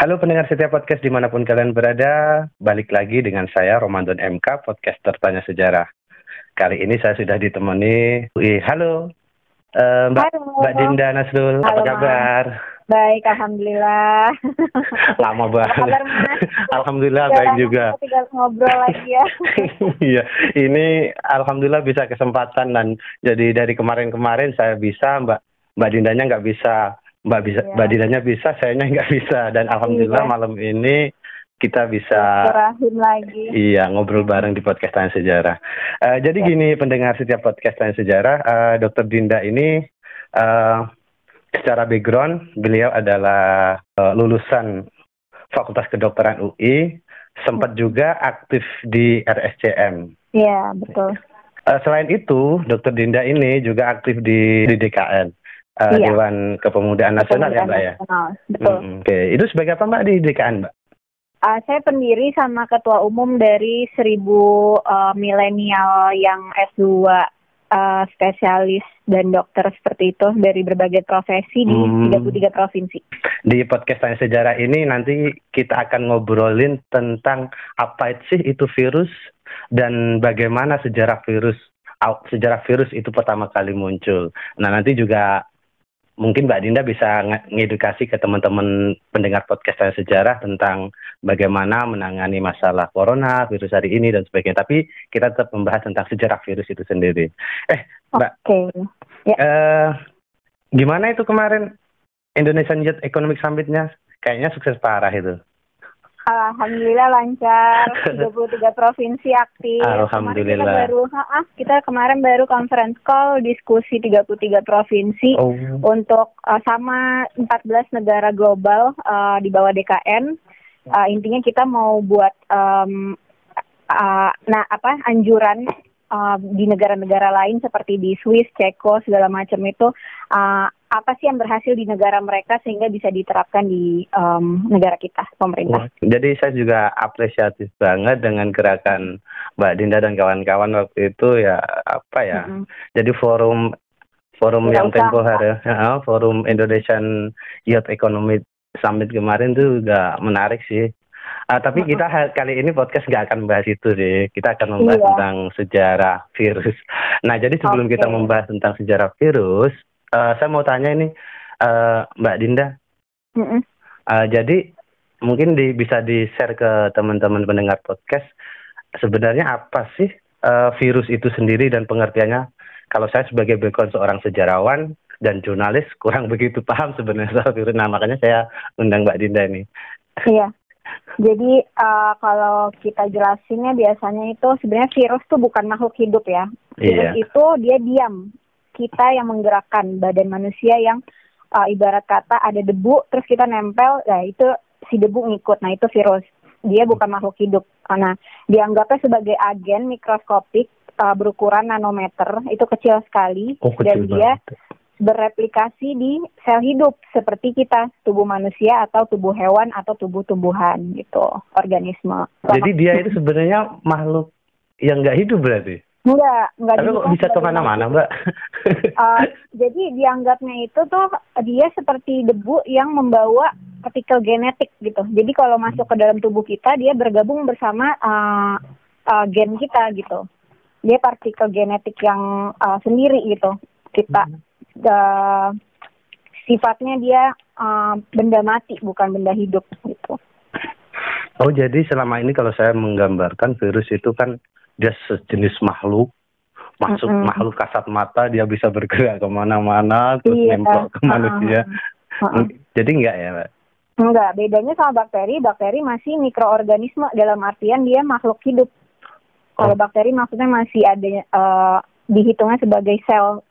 Halo pendengar setiap podcast dimanapun kalian berada, balik lagi dengan saya Ramadan MK, podcaster Tanya Sejarah. Kali ini saya sudah ditemani, halo Mbak Halo. Dinda Nasrul, apa Halo, Mas. kabar? Baik, alhamdulillah. Lama Apa banget. kabar, Mas? Alhamdulillah Udah baik lama juga. kita tidak ngobrol lagi ya. Iya, ini alhamdulillah bisa kesempatan dan jadi dari kemarin-kemarin saya bisa, Mbak Dindanya nggak bisa. Mbak Iya. Dindanya bisa, sayanya nggak bisa. Dan alhamdulillah Iya, malam ini kita bisa silaturahim lagi. iya ngobrol bareng di podcast Tanya Sejarah. Jadi Ya. gini pendengar setiap podcast Tanya Sejarah, Dr. Dinda ini eh, secara background beliau adalah lulusan Fakultas Kedokteran UI, sempat juga aktif di RSCM. Iya, betul. Selain itu, Dr. Dinda ini juga aktif di DKN, Iya, Dewan Kepemudaan Nasional ya, Kepemudaan Mbak ya. Nasional. Betul. Oke, itu sebagai apa Mbak di DKN, Mbak? Saya pendiri sama ketua umum dari 1.000 milenial yang S2 spesialis dan dokter seperti itu dari berbagai profesi di 33 provinsi. Di podcast Tanya Sejarah ini nanti kita akan ngobrolin tentang apa sih itu virus dan bagaimana sejarah virus itu pertama kali muncul. Nah, nanti juga mungkin Mbak Dinda bisa ngedukasi ke teman-teman pendengar podcast Tanya Sejarah tentang bagaimana menangani masalah corona, virus hari ini dan sebagainya. Tapi kita tetap membahas tentang sejarah virus itu sendiri. Mbak, Ya. Gimana itu kemarin Indonesian Youth Economic Summit-nya? Kayaknya sukses parah itu. Alhamdulillah lancar, 33 provinsi aktif. Alhamdulillah. Kita kemarin baru conference call diskusi 33 provinsi untuk sama 14 negara global di bawah DKN. Intinya kita mau buat anjuran di negara-negara lain seperti di Swiss, Ceko, segala macam itu apa sih yang berhasil di negara mereka sehingga bisa diterapkan di negara kita, pemerintah. Jadi saya juga apresiatif banget dengan gerakan Mbak Dinda dan kawan-kawan waktu itu ya Jadi forum yang tempo hari, forum Indonesian Youth Economic Summit kemarin tuh juga menarik sih. Tapi kita kali ini podcast nggak akan membahas itu deh. Kita akan membahas tentang sejarah virus. Nah, jadi sebelum kita membahas tentang sejarah virus, saya mau tanya ini, Mbak Dinda. Jadi mungkin bisa di-share ke teman-teman pendengar podcast, sebenarnya apa sih virus itu sendiri dan pengertiannya? Kalau saya sebagai background seorang sejarawan dan jurnalis kurang begitu paham sebenarnya soal virus. Nah, makanya saya undang Mbak Dinda ini. Iya. Jadi kalau kita jelasinnya biasanya itu sebenarnya virus itu bukan makhluk hidup ya. Virus itu dia diam. Kita yang menggerakkan badan manusia yang ibarat kata ada debu terus kita nempel, ya itu si debu ngikut. Nah itu virus. Dia bukan makhluk hidup. Karena dianggapnya sebagai agen mikroskopik berukuran nanometer, itu kecil sekali dan dia bereplikasi di sel hidup seperti kita, tubuh manusia atau tubuh hewan atau tubuh-tumbuhan gitu, organisme. Jadi dia itu sebenarnya makhluk yang nggak hidup berarti? Enggak. Tapi kok bisa kemana-mana, Mbak? Jadi dianggapnya itu tuh dia seperti debu yang membawa partikel genetik gitu. Jadi kalau masuk ke dalam tubuh kita, dia bergabung bersama gen kita gitu. Dia partikel genetik yang sendiri gitu. Sifatnya dia benda mati, bukan benda hidup gitu. Oh, jadi selama ini kalau saya menggambarkan virus itu kan dia sejenis makhluk kasat mata, dia bisa bergerak kemana-mana terus nempel ke manusia. Jadi enggak ya, Mbak? Enggak, bedanya sama bakteri masih mikroorganisme dalam artian dia makhluk hidup. Kalau bakteri maksudnya masih ada dihitungnya sebagai sel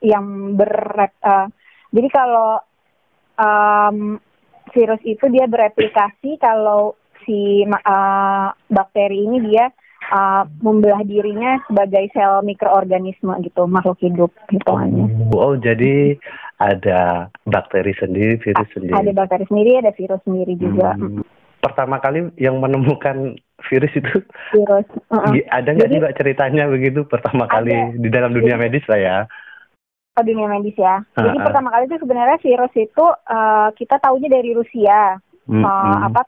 yang jadi kalau virus itu dia bereplikasi, kalau si bakteri ini dia membelah dirinya sebagai sel mikroorganisme gitu, makhluk hidup hitungannya. Oh, jadi ada bakteri sendiri, virus sendiri. Ada bakteri sendiri, ada virus sendiri juga. Pertama kali yang menemukan virus itu ada nggak sih Mbak ceritanya begitu pertama kali di dalam dunia medis lah ya? Dunia medis ya. Jadi pertama kali itu sebenarnya virus itu kita tahunya dari Rusia.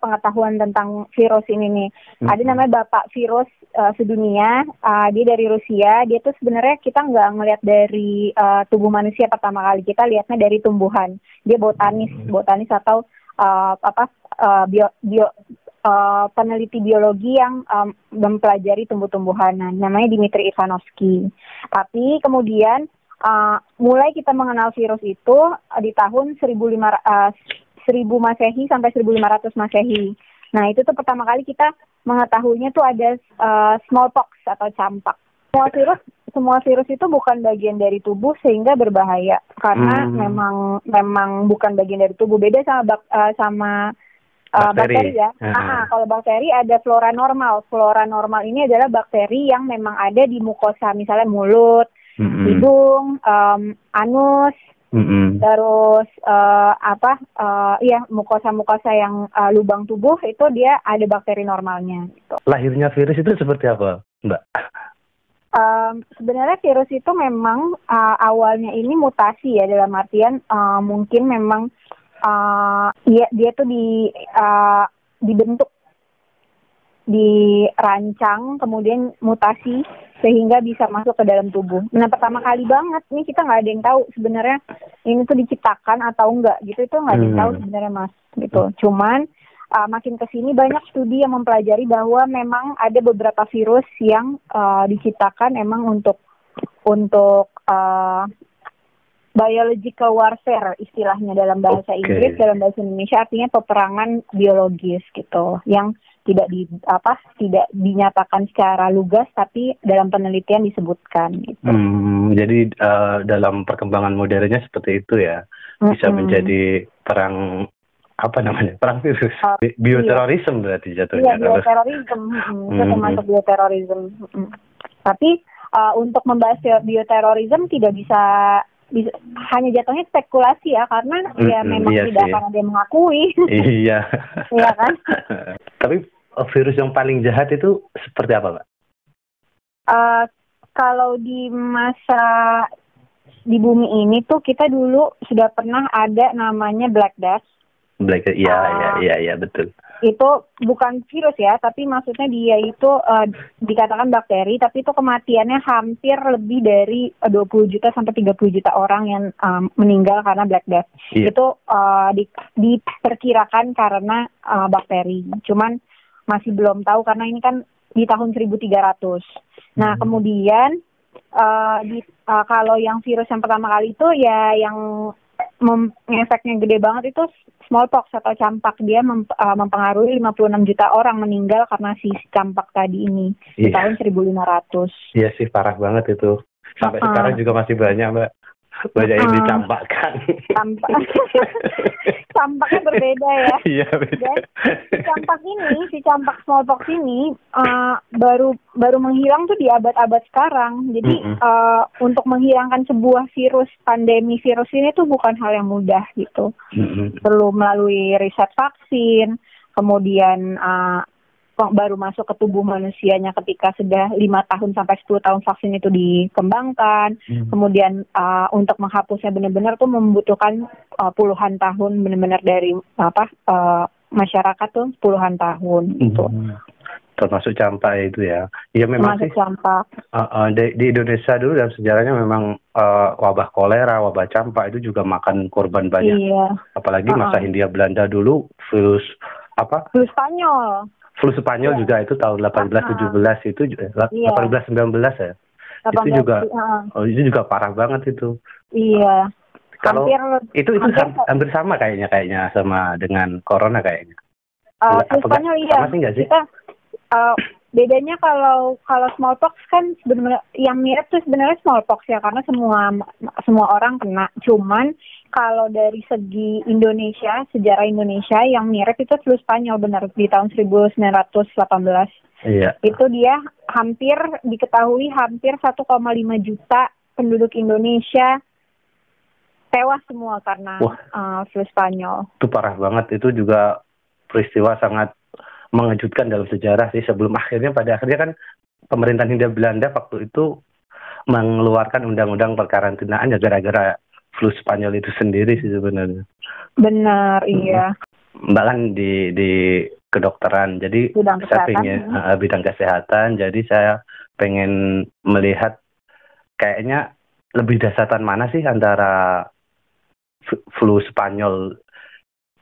pengetahuan tentang virus ini nih. Ada namanya Bapak Virus Sedunia, dia dari Rusia. Dia tuh sebenarnya kita nggak ngelihat dari tubuh manusia pertama kali, kita lihatnya dari tumbuhan. Dia botanis atau peneliti biologi yang mempelajari tumbuh-tumbuhan. Nah, namanya Dmitry Ivanovsky. Tapi kemudian mulai kita mengenal virus itu di tahun 1000 Masehi sampai 1500 Masehi. Nah, itu tuh pertama kali kita mengetahuinya tuh ada smallpox atau campak. Semua virus itu bukan bagian dari tubuh sehingga berbahaya karena memang bukan bagian dari tubuh. Beda sama bakteri ya. Kalau bakteri ada flora normal. Flora normal ini adalah bakteri yang memang ada di mukosa, misalnya mulut, hidung, anus, terus mukosa-mukosa yang lubang tubuh itu dia ada bakteri normalnya. Gitu. Lahirnya virus itu seperti apa, Mbak? Sebenarnya virus itu memang awalnya ini mutasi ya, dalam artian mungkin memang dia tuh dibentuk, dirancang, kemudian mutasi sehingga bisa masuk ke dalam tubuh. Nah, pertama kali banget nih kita nggak ada yang tahu sebenarnya ini tuh diciptakan atau enggak gitu, itu nggak ada yang tahu sebenarnya, Mas, gitu. Cuman makin kesini banyak studi yang mempelajari bahwa memang ada beberapa virus yang diciptakan emang untuk biological warfare istilahnya dalam bahasa Inggris, dalam bahasa Indonesia artinya peperangan biologis gitu, yang tidak dinyatakan secara lugas tapi dalam penelitian disebutkan gitu. Jadi dalam perkembangan modernnya seperti itu ya, bisa menjadi perang virus, bioterorisme berarti jatuhnya. Iya, bioterorisme, itu termasuk bioterorisme. Tapi untuk membahas bioterorisme tidak bisa hanya jatuhnya spekulasi ya, karena memang tidak akan ada yang mengakui. Iya. Iya kan? Tapi virus yang paling jahat itu seperti apa, Mbak? Kalau di masa di bumi ini tuh kita dulu sudah pernah ada namanya Black Death. Iya, betul. Itu bukan virus ya, tapi maksudnya dia itu dikatakan bakteri, tapi itu kematiannya hampir lebih dari 20 juta sampai 30 juta orang yang meninggal karena Black Death. Itu diperkirakan karena bakteri. Cuman masih belum tahu karena ini kan di tahun 1300. Nah, kemudian kalau yang virus yang pertama kali itu ya yang efeknya gede banget itu smallpox atau campak. Dia mempengaruhi 56 juta orang meninggal karena si campak tadi ini di tahun 1500. Iya sih, parah banget itu. Sampai sekarang juga masih banyak, Mbak. Banyak yang dicampakkan. Campaknya berbeda ya. Iya, beda. Dan si campak smallpox ini baru menghilang tuh di abad-abad sekarang. Jadi untuk menghilangkan sebuah pandemi virus ini tuh bukan hal yang mudah gitu. Perlu melalui riset vaksin, kemudian baru masuk ke tubuh manusianya ketika sudah 5 tahun sampai 10 tahun vaksin itu dikembangkan. Kemudian untuk menghapusnya benar-benar tuh membutuhkan puluhan tahun, benar-benar dari masyarakat tuh puluhan tahun gitu. Termasuk campak itu ya. Iya memang termasuk campak. Di Indonesia dulu dalam sejarahnya memang wabah kolera, wabah campak itu juga makan korban banyak. Iya. Apalagi masa Hindia Belanda dulu Flu Spanyol. Flu Spanyol juga itu tahun 1817 itu 1819 ya. Itu juga parah banget itu. Iya. Kalau itu hampir sama kayaknya sama dengan corona kayaknya. Flu Spanyol iya. Sama sih nggak sih? Bedanya kalau smallpox kan sebenarnya yang mirip tuh sebenarnya smallpox ya, karena semua orang kena. Cuman kalau dari segi Indonesia, sejarah Indonesia yang mirip itu flu Spanyol benar di tahun 1918. Iya. Itu dia diketahui hampir 1,5 juta penduduk Indonesia tewas semua karena flu Spanyol. Itu parah banget, itu juga peristiwa sangat mengejutkan dalam sejarah sih. Sebelum pada akhirnya kan pemerintahan Hindia Belanda waktu itu mengeluarkan undang-undang perkarantinaan ya gara-gara flu Spanyol itu sendiri sih sebenarnya. Benar, iya. Mbak kan di kedokteran, jadi saya pengen bidang kesehatan, jadi saya pengen melihat kayaknya lebih dahsyatan mana sih antara flu Spanyol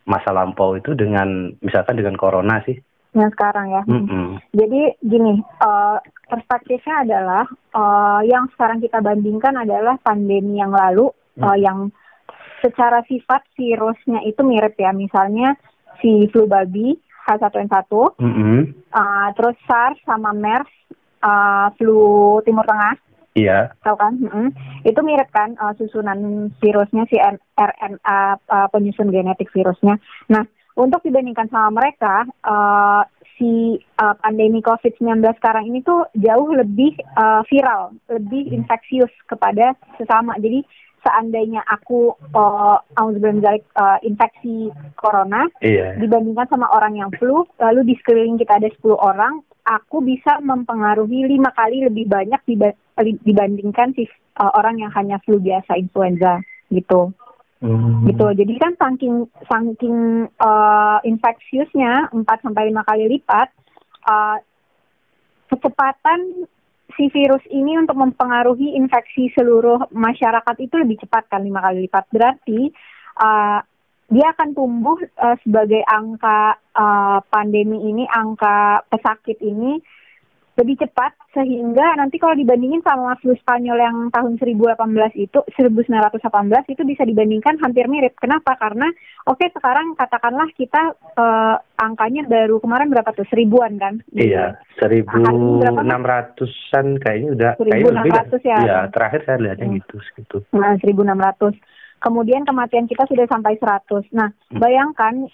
masa lampau itu dengan misalkan dengan corona sih? Yang sekarang ya. Jadi gini, perspektifnya adalah yang sekarang kita bandingkan adalah pandemi yang lalu yang secara sifat virusnya itu mirip ya. Misalnya si flu babi H1N1, terus SARS sama MERS, flu Timur Tengah. Iya. Tahu kan? Itu mirip kan susunan virusnya, si RNA penyusun genetik virusnya. Nah, untuk dibandingkan sama mereka, si pandemi COVID-19 sekarang ini tuh jauh lebih viral, lebih infeksius kepada sesama. Jadi seandainya aku infeksi corona, dibandingkan sama orang yang flu, lalu di sekeliling kita ada 10 orang, aku bisa mempengaruhi 5 kali lebih banyak dibandingkan orang yang hanya flu biasa, influenza gitu. Gitu. Jadi kan saking infeksiusnya 4-5 kali lipat, kecepatan si virus ini untuk mempengaruhi infeksi seluruh masyarakat itu lebih cepat kan, 5 kali lipat. Berarti dia akan tumbuh sebagai angka pandemi ini, angka pesakit ini lebih cepat, sehingga nanti kalau dibandingin sama flu Spanyol yang tahun 1918 itu bisa dibandingkan hampir mirip. Kenapa? Karena sekarang katakanlah kita angkanya baru kemarin berapa tuh? 1000-an kan? Iya, 1600-an kayaknya udah. 1600 ya. Iya, terakhir saya lihatnya gitu. Nah, 1600. Kemudian kematian kita sudah sampai 100. Nah, bayangkan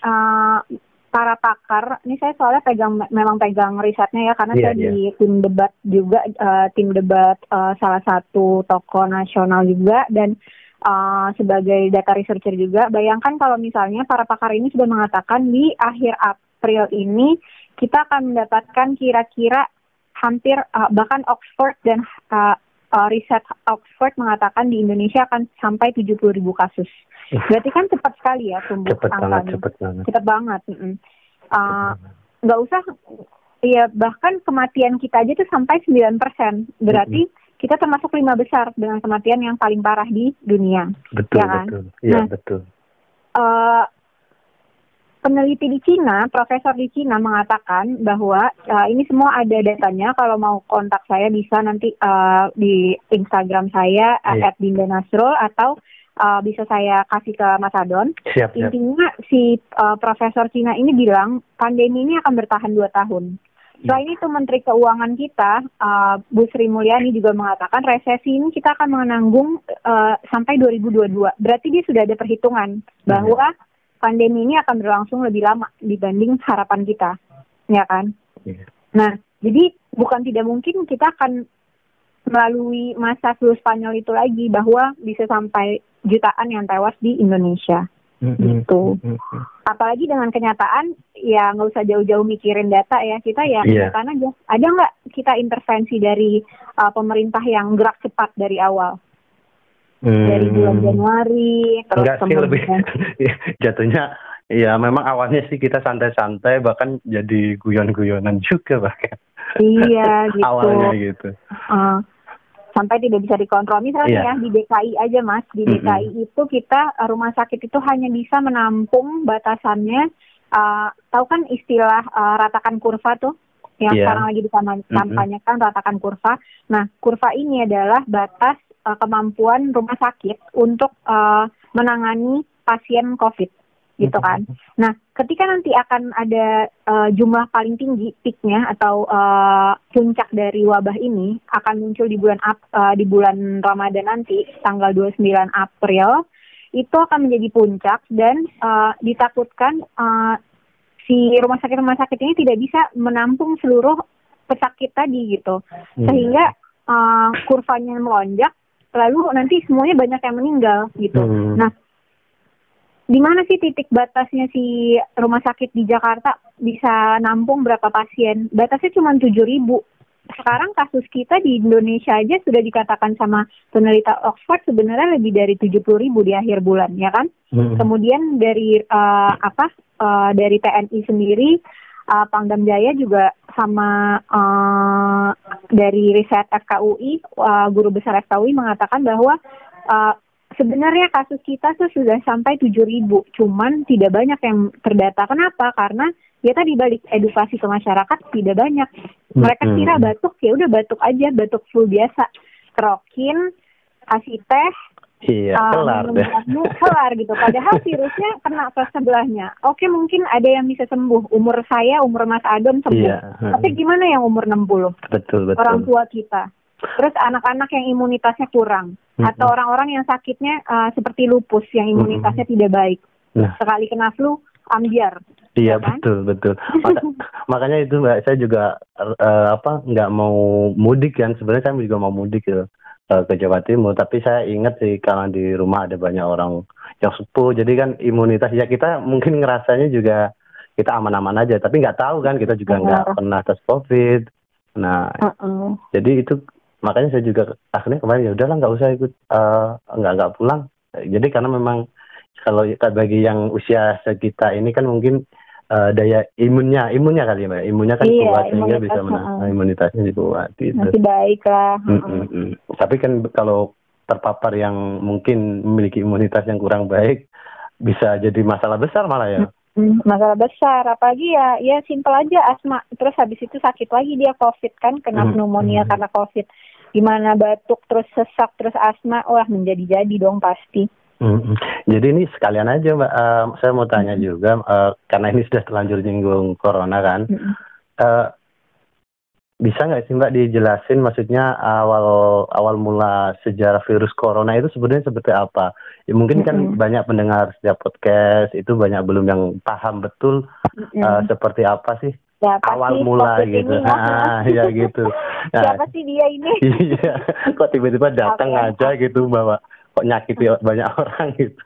para pakar, ini saya soalnya memang pegang risetnya ya, karena saya di tim debat juga, salah satu tokoh nasional juga, dan sebagai data researcher juga. Bayangkan kalau misalnya para pakar ini sudah mengatakan di akhir April ini kita akan mendapatkan kira-kira hampir bahkan Oxford dan riset Oxford mengatakan di Indonesia akan sampai 70.000 kasus. Berarti kan cepat sekali ya tumbuh angkanya. Cepat banget. Nggak usah, ya bahkan kematian kita aja tuh sampai 9%. Berarti kita termasuk 5 besar dengan kematian yang paling parah di dunia. Betul, ya kan? betul. Iya, betul. Peneliti di Cina, profesor di Cina mengatakan bahwa ini semua ada datanya. Kalau mau kontak saya bisa nanti di Instagram saya @dindanasrul atau bisa saya kasih ke Mas Adon. Siap. Intinya si profesor Cina ini bilang pandemi ini akan bertahan 2 tahun. Selain itu Menteri Keuangan kita, Bu Sri Mulyani juga mengatakan resesi ini kita akan menanggung sampai 2022. Berarti dia sudah ada perhitungan bahwa pandemi ini akan berlangsung lebih lama dibanding harapan kita, ya kan? Nah, jadi bukan tidak mungkin kita akan melalui masa flu Spanyol itu lagi, bahwa bisa sampai jutaan yang tewas di Indonesia, gitu. Apalagi dengan kenyataan, ya nggak usah jauh-jauh mikirin data ya, kita ya kenyataan aja. Ada nggak kita intervensi dari pemerintah yang gerak cepat dari awal? Dari bulan Januari, terus kemudian jatuhnya ya memang awalnya sih kita santai-santai, bahkan jadi guyon-guyonan juga bahkan. Iya gitu. Awalnya gitu. Sampai tidak bisa dikontrol. Misalnya ya di DKI aja Mas, di DKI itu kita rumah sakit itu hanya bisa menampung batasannya. Tahu kan istilah ratakan kurva tuh? Yang sekarang lagi dikampanyekan ratakan kurva. Nah, kurva ini adalah batas kemampuan rumah sakit untuk menangani pasien COVID, gitu kan. Nah, ketika nanti akan ada jumlah paling tinggi peaknya atau puncak dari wabah ini akan muncul di bulan Ramadan nanti, tanggal 29 April, itu akan menjadi puncak dan ditakutkan si rumah sakit ini tidak bisa menampung seluruh pesakit tadi gitu, sehingga kurvanya melonjak. Lalu nanti semuanya banyak yang meninggal gitu. Nah, di mana sih titik batasnya si rumah sakit di Jakarta bisa nampung berapa pasien? Batasnya cuma 7.000 sekarang kasus kita di Indonesia aja sudah dikatakan sama peneliti Oxford sebenarnya lebih dari 70.000 di akhir bulan, ya kan? Kemudian dari dari TNI sendiri, Pangdam Jaya juga sama dari riset FKUI, guru besar FKUI mengatakan bahwa sebenarnya kasus kita tuh sudah sampai 7.000, cuman tidak banyak yang terdata. Kenapa? Karena ya tadi balik edukasi ke masyarakat tidak banyak. Mereka kira batuk ya udah batuk aja, batuk flu biasa, kerokin, kasih teh, kelar deh. Kelar gitu. Padahal virusnya kena ke sebelahnya. Oke, mungkin ada yang bisa sembuh. Umur saya, umur Mas Adon sembuh. Tapi gimana yang umur 60? Betul. Orang tua kita. Terus anak-anak yang imunitasnya kurang. Atau orang-orang yang sakitnya seperti lupus yang imunitasnya tidak baik. Sekali kena flu, ambiar. Iya, ya kan? betul. Makanya itu Mbak, saya juga nggak mau mudik kan. Sebenarnya saya juga mau mudik ke Jawa Timur. Tapi saya ingat sih kalau di rumah ada banyak orang yang sepuh. Jadi kan imunitas ya kita mungkin ngerasanya juga kita aman-aman aja. Tapi nggak tahu kan kita juga nggak pernah tes COVID. Nah, jadi itu makanya saya juga akhirnya kemarin ya udahlah nggak usah ikut nggak pulang. Jadi karena memang kalau bagi yang usia sekitar ini kan mungkin daya imunnya kali ya Mbak. Imunnya kan kuat sehingga bisa imunitasnya kuat gitu. Masih baik lah. Tapi kan kalau terpapar yang mungkin memiliki imunitas yang kurang baik bisa jadi masalah besar malah ya. Masalah besar, apalagi ya simpel aja asma. Terus habis itu sakit lagi dia COVID kan, kena pneumonia karena COVID. Gimana batuk, terus sesak, terus asma, wah menjadi-jadi dong pasti. Jadi ini sekalian aja Mbak, saya mau tanya juga, karena ini sudah terlanjur nyinggung corona kan, bisa nggak sih Mbak dijelasin maksudnya awal mula sejarah virus corona itu sebenarnya seperti apa? Ya mungkin kan banyak pendengar setiap podcast itu banyak belum yang paham betul seperti apa sih ya, awal mula gitu. Ya gitu. Siapa sih dia ini? Iya, kok tiba-tiba datang aja gitu Mbak, kok nyakiti banyak orang gitu.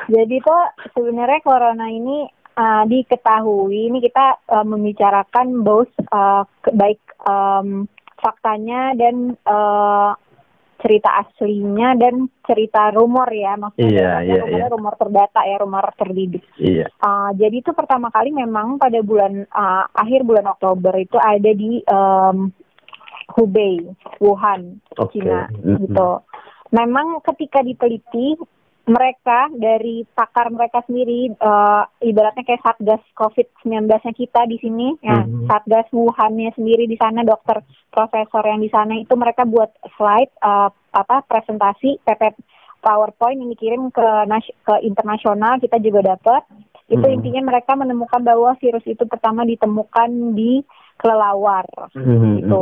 Jadi tuh sebenarnya corona ini diketahui, ini kita membicarakan both baik faktanya dan cerita aslinya dan cerita rumor ya, maksudnya rumor terdata ya, rumor terdidik. Jadi itu pertama kali memang pada akhir bulan Oktober itu ada di Hubei, Wuhan, Cina gitu. Memang ketika diteliti mereka dari pakar mereka sendiri, ibaratnya kayak satgas COVID-19-nya kita di sini, ya, satgas Wuhan-nya sendiri di sana, dokter profesor yang di sana itu mereka buat slide presentasi PowerPoint yang dikirim ke internasional, kita juga dapat. Itu intinya mereka menemukan bahwa virus itu pertama ditemukan di kelelawar, gitu.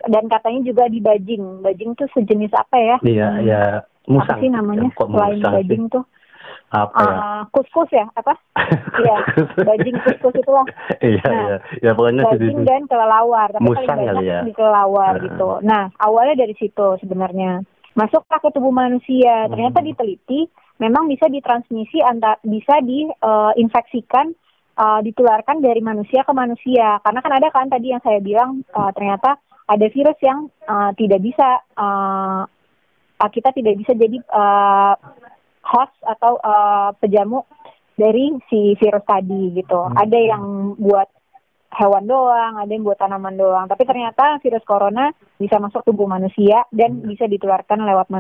Dan katanya juga di bajing. Bajing tuh sejenis apa ya? Iya. Musang. Apa sih namanya? Selain bajing tuh. Kuskus ya? Apa? Iya, bajing kuskus itulah. Iya, pokoknya bajing dan kelelawar. Tapi musang paling banyak ya. di kelelawar gitu. Nah, awalnya dari situ sebenarnya. Masuklah ke tubuh manusia. Ternyata diteliti, memang bisa ditransmisi bisa diinfeksikan, ditularkan dari manusia ke manusia. Karena kan ada kan tadi yang saya bilang ternyata ada virus yang tidak bisa kita tidak bisa jadi host atau pejamu dari si virus tadi gitu. Ada yang buat hewan doang, ada yang buat tanaman doang. Tapi ternyata virus corona bisa masuk tubuh manusia dan bisa ditularkan lewat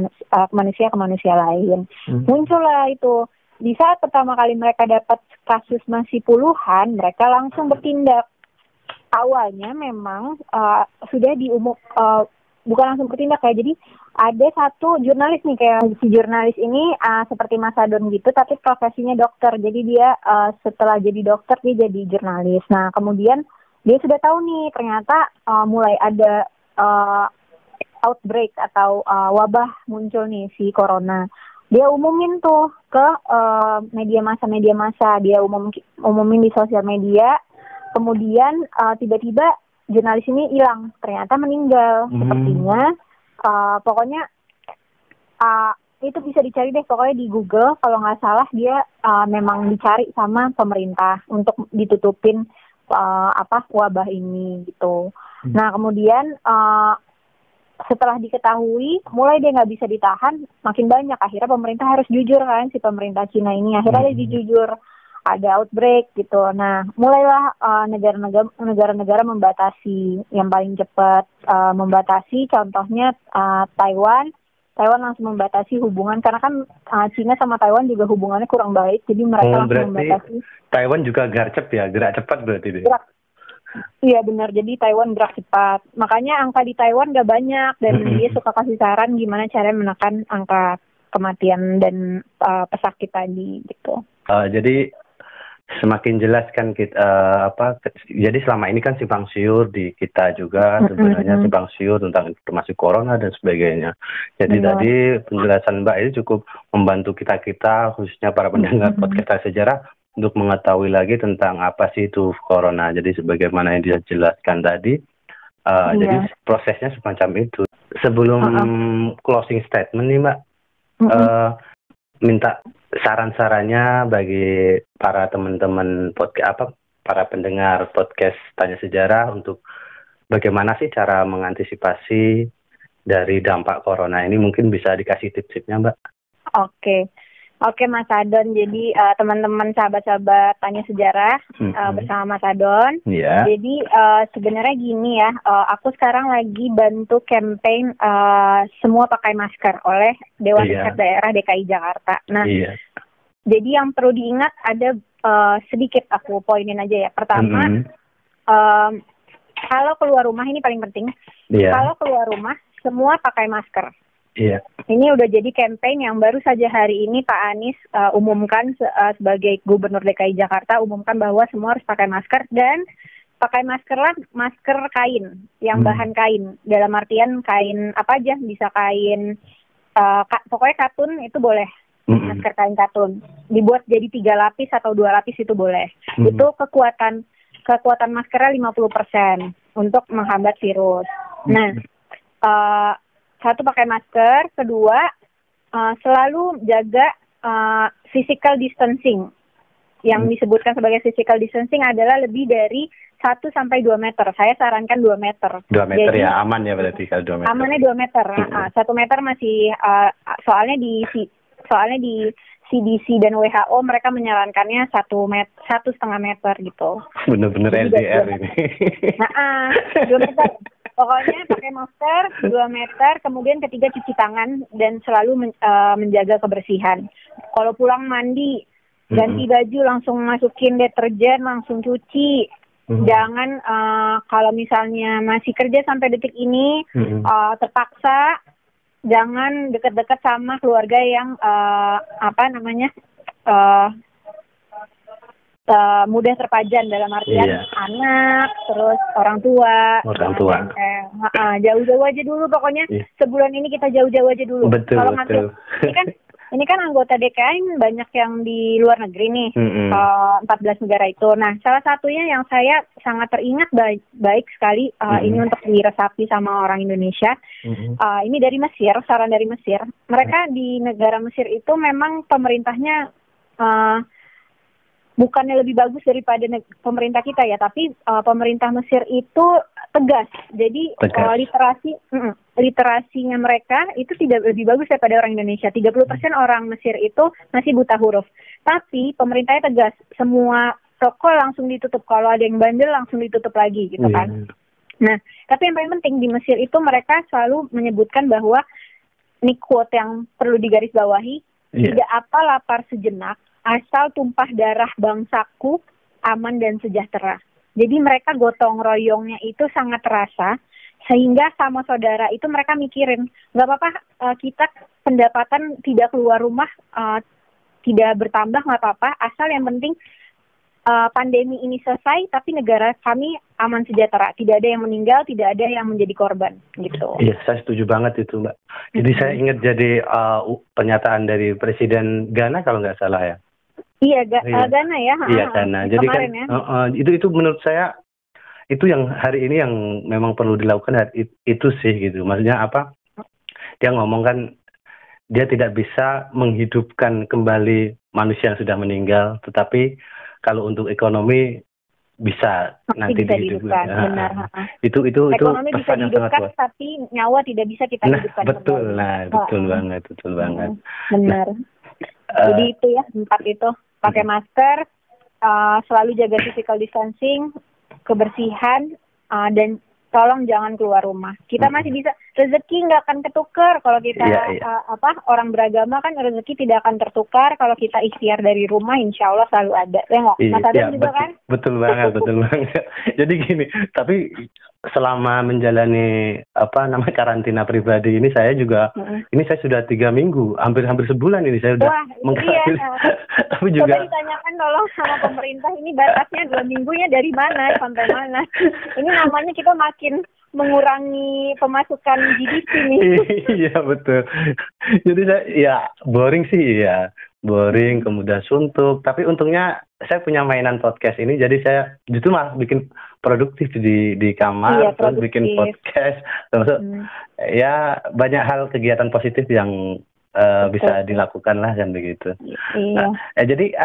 manusia ke manusia lain. Muncullah itu. Di saat pertama kali mereka dapat kasus masih puluhan, mereka langsung bertindak. Awalnya memang sudah bukan langsung bertindak ya. Jadi ada satu jurnalis nih, kayak si jurnalis ini seperti Mas Adon gitu, tapi profesinya dokter. Jadi dia setelah jadi dokter dia jadi jurnalis. Nah kemudian dia sudah tahu nih ternyata mulai ada outbreak atau wabah muncul nih si corona. Dia umumin tuh ke media massa. Dia umumin di sosial media. Kemudian tiba-tiba jurnalis ini hilang, ternyata meninggal. Sepertinya pokoknya itu bisa dicari deh, pokoknya di Google kalau nggak salah dia memang dicari sama pemerintah untuk ditutupin wabah ini gitu. Nah kemudian setelah diketahui, mulai dia nggak bisa ditahan, makin banyak. Akhirnya pemerintah harus jujur kan, si pemerintah Cina ini. Akhirnya dia jujur, ada outbreak gitu. Nah, mulailah negara-negara membatasi. Yang paling cepat membatasi, contohnya Taiwan. Taiwan langsung membatasi hubungan, karena kan Cina sama Taiwan juga hubungannya kurang baik. Jadi mereka langsung membatasi. Taiwan juga gercep ya, gerak cepat berarti dia. Iya benar, jadi Taiwan gerak cepat. Makanya angka di Taiwan gak banyak, dan dia suka kasih saran gimana cara menekan angka kematian dan pesakit tadi gitu. Jadi semakin jelas kan kita jadi selama ini kan simpang siur di kita juga sebenarnya simpang siur tentang informasi corona dan sebagainya. Jadi tadi penjelasan Mbak ini cukup membantu kita khususnya para pendengar podcast sejarah untuk mengetahui lagi tentang apa sih itu corona. Jadi sebagaimana yang dijelaskan tadi, jadi prosesnya semacam itu. Sebelum closing statement nih Mbak, minta saran-sarannya bagi para teman-teman para pendengar podcast Tanya Sejarah untuk bagaimana sih cara mengantisipasi dari dampak corona ini. Mungkin bisa dikasih tips-tipsnya Mbak. Oke Mas Adon, jadi teman-teman sahabat-sahabat Tanya Sejarah bersama Mas Adon. Jadi sebenarnya gini ya, aku sekarang lagi bantu campaign semua pakai masker oleh Dewan Riset Daerah DKI Jakarta. Nah, jadi yang perlu diingat ada sedikit aku poinin aja ya. Pertama, kalau keluar rumah ini paling penting. Kalau keluar rumah semua pakai masker. Ini udah jadi campaign yang baru saja hari ini Pak Anies umumkan sebagai Gubernur DKI Jakarta, umumkan bahwa semua harus pakai masker, dan pakai masker kain yang bahan kain, dalam artian kain apa aja, bisa kain pokoknya katun itu boleh. Masker kain katun dibuat jadi 3 lapis atau 2 lapis itu boleh. Itu kekuatan maskernya 50% untuk menghambat virus. Nah, satu, pakai masker. Kedua, selalu jaga physical distancing. Yang disebutkan sebagai physical distancing adalah lebih dari 1 sampai 2 meter. Saya sarankan 2 meter. 2 meter. Jadi, ya aman ya berarti kalau 2 meter. Amannya 2 meter. 1 meter masih soalnya di CDC dan WHO mereka menyarankannya 1,5 meter gitu. Bener-bener LDR ini. 2 meter. Pokoknya pakai masker 2 meter, kemudian ketiga cuci tangan dan selalu menjaga kebersihan. Kalau pulang mandi, ganti baju langsung masukin deterjen, langsung cuci. Jangan kalau misalnya masih kerja sampai detik ini terpaksa jangan dekat-dekat sama keluarga yang mudah terpajan, dalam artian anak, terus orang tua. Jauh-jauh aja dulu pokoknya. Sebulan ini kita jauh-jauh aja dulu. Kalau ini kan anggota DKI banyak yang di luar negeri nih, 14 negara itu. Nah, salah satunya yang saya sangat teringat baik sekali, ini untuk diresapi sama orang Indonesia. Ini dari Mesir, saran dari Mesir. Mereka di negara Mesir itu memang pemerintahnya bukannya lebih bagus daripada pemerintah kita ya, tapi pemerintah Mesir itu tegas. Jadi literasinya mereka itu tidak lebih bagus daripada orang Indonesia. 30% orang Mesir itu masih buta huruf. Tapi pemerintahnya tegas. Semua toko langsung ditutup. Kalau ada yang bandel langsung ditutup lagi gitu kan. Nah, tapi yang paling penting di Mesir itu mereka selalu menyebutkan bahwa ini quote yang perlu digarisbawahi, tidak apa lapar sejenak, asal tumpah darah bangsaku aman dan sejahtera. Jadi mereka gotong royongnya itu sangat terasa, sehingga sama saudara itu mereka mikirin, nggak apa-apa kita pendapatan tidak keluar rumah, tidak bertambah, nggak apa-apa, asal yang penting pandemi ini selesai, tapi negara kami aman sejahtera, tidak ada yang meninggal, tidak ada yang menjadi korban, gitu. Iya, saya setuju banget itu Mbak. Jadi saya ingat jadi pernyataan dari Presiden Ghana kalau nggak salah ya. Iya, Ghana ya. Iya, Ghana. Jadi kan ya. Itu menurut saya itu yang hari ini yang memang perlu dilakukan itu sih gitu. Maksudnya apa? Dia ngomong kan dia tidak bisa menghidupkan kembali manusia yang sudah meninggal, tetapi kalau untuk ekonomi bisa Masih nanti bisa dihidupkan. dihidupkan, benar. Itu Ekonomi bisa pesan yang sangat dihidupkan, luas. tapi nyawa tidak bisa kita hidupkan Betul, kembali. betul banget, betul banget. Benar. Jadi itu ya, 4 itu. Pakai masker, selalu jaga physical distancing, kebersihan, dan tolong jangan keluar rumah. Kita masih bisa, rezeki nggak akan ketukar kalau kita orang beragama kan, rezeki tidak akan tertukar kalau kita ikhtiar dari rumah, insya Allah selalu ada. Tengok, Mas Adam juga kan? Betul banget, betul banget. Jadi gini, tapi selama menjalani karantina pribadi ini saya juga, ini saya sudah 3 minggu, hampir sebulan ini saya udah mengkarantina. Tapi juga coba ditanyakan tolong sama pemerintah, ini batasnya 2 minggunya dari mana sampai mana? Ini namanya kita makin mengurangi pemasukan GDP nih. Iya betul. Jadi saya boring sih ya. Boring, kemudian suntuk. Tapi untungnya saya punya mainan podcast ini, jadi saya justru malah bikin produktif di kamar, terus bikin podcast. Termasuk ya banyak hal kegiatan positif yang bisa dilakukan lah kan begitu. Iya. Jadi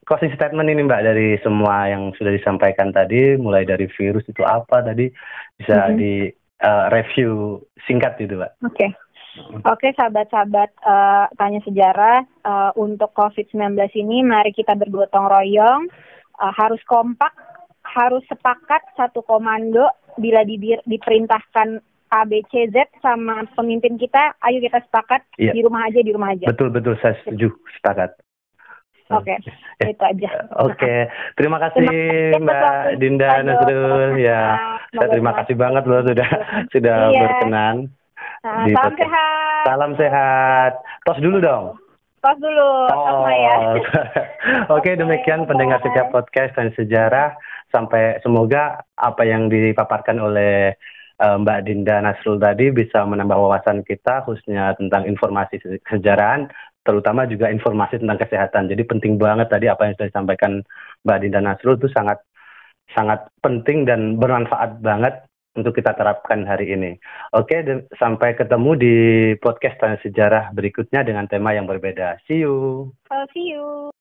closing statement ini Mbak dari semua yang sudah disampaikan tadi, mulai dari virus itu apa tadi, bisa di review singkat gitu Mbak. Oke, sahabat-sahabat Tanya Sejarah, untuk COVID-19 ini mari kita bergotong royong, harus kompak, harus sepakat satu komando. Bila diperintahkan A, B, C, Z sama pemimpin kita, ayo kita sepakat di rumah aja. Betul, saya setuju, sepakat. Oke, itu aja. Oke, terima kasih Mbak Dinda Nasrul. Ya, saya terima kasih banget loh sudah berkenan. Salam sehat. Salam sehat. Tos dulu dong. Tos dulu. Oke, demikian pendengar setiap podcast dan sejarah. Sampai semoga apa yang dipaparkan oleh Mbak Dinda Nasrul tadi bisa menambah wawasan kita, khususnya tentang informasi kesejarahan, terutama juga informasi tentang kesehatan. Jadi penting banget tadi apa yang sudah disampaikan Mbak Dinda Nasrul itu sangat penting dan bermanfaat banget untuk kita terapkan hari ini. Oke, sampai ketemu di podcast Tanya Sejarah berikutnya dengan tema yang berbeda. See you. See you.